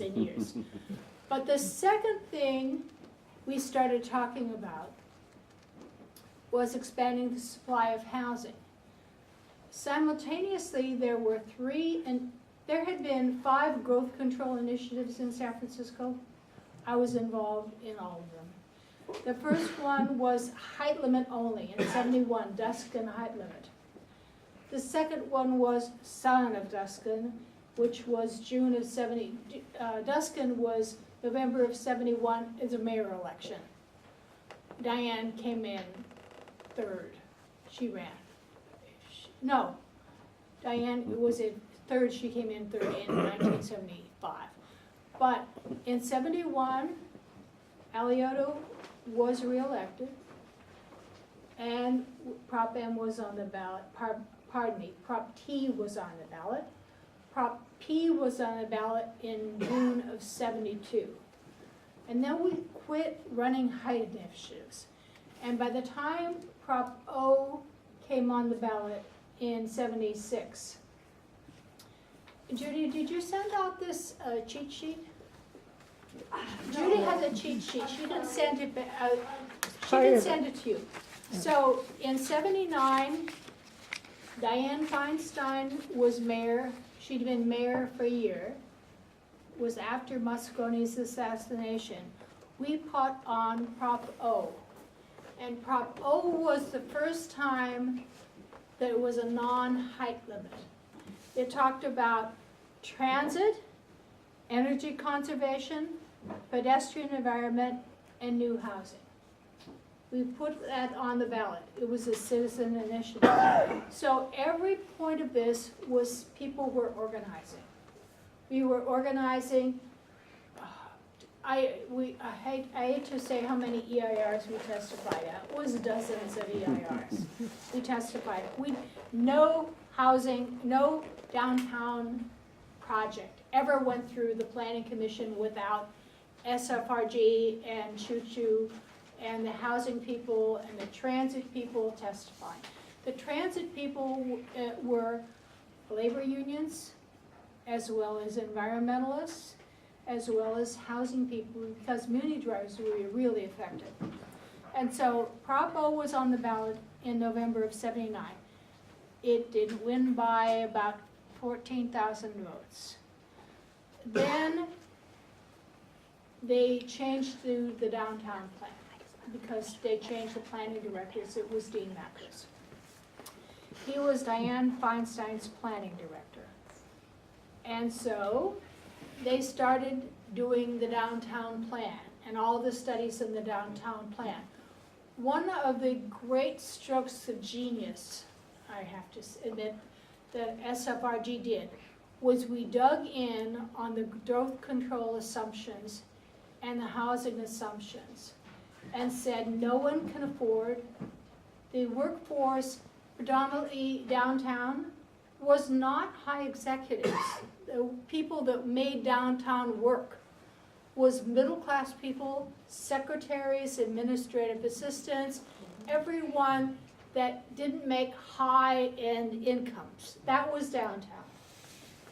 and years. But the second thing we started talking about was expanding the supply of housing. Simultaneously, there were there had been 5 growth control initiatives in San Francisco. I was involved in all of them. The first one was height limit only in 71, Duskin height limit. The second one was Son of Duskin, which was June of 70. Duskin was November of 71 is a mayor election. Diane came in 3rd. She ran. No, Diane was in 3rd. She came in 3rd in 1975. But in 71, Alioto was reelected, and Prop M was on the ballot. Pardon me, Prop T was on the ballot. Prop P was on the ballot in June of 72. And then we quit running height initiatives. And by the time Prop O came on the ballot in 76, Judy, did you send out this cheat sheet? Judy has a cheat sheet. She didn't send it. She didn't send it to you. So in 79, Diane Feinstein was mayor. She'd been mayor for a year. It was after Moscone's assassination. We put on Prop O. And Prop O was the first time that it was a non-height limit. It talked about transit, energy conservation, pedestrian environment, and new housing. We put that on the ballot. It was a citizen initiative. So every point of this was people were organizing. We were organizing. I hate to say how many EIRs we testified at. It was dozens of EIRs we testified. No housing, no downtown project ever went through the Planning Commission without SFRG and Choo-Choo and the housing people and the transit people testifying. The transit people were labor unions, as well as environmentalists, as well as housing people, because muni drives were really effective. And so Prop O was on the ballot in November of 79. It did win by about 14,000 votes. Then they changed the downtown plan because they changed the planning directors. It was Dean Mackers. He was Diane Feinstein's planning director. And so they started doing the downtown plan and all the studies in the downtown plan. One of the great strokes of genius, I have to admit, that SFRG did was we dug in on the growth control assumptions and the housing assumptions and said no one can afford. The workforce, predominantly downtown, was not high executives. The people that made downtown work was middle-class people, secretaries, administrative assistants, everyone that didn't make high-end incomes. That was downtown.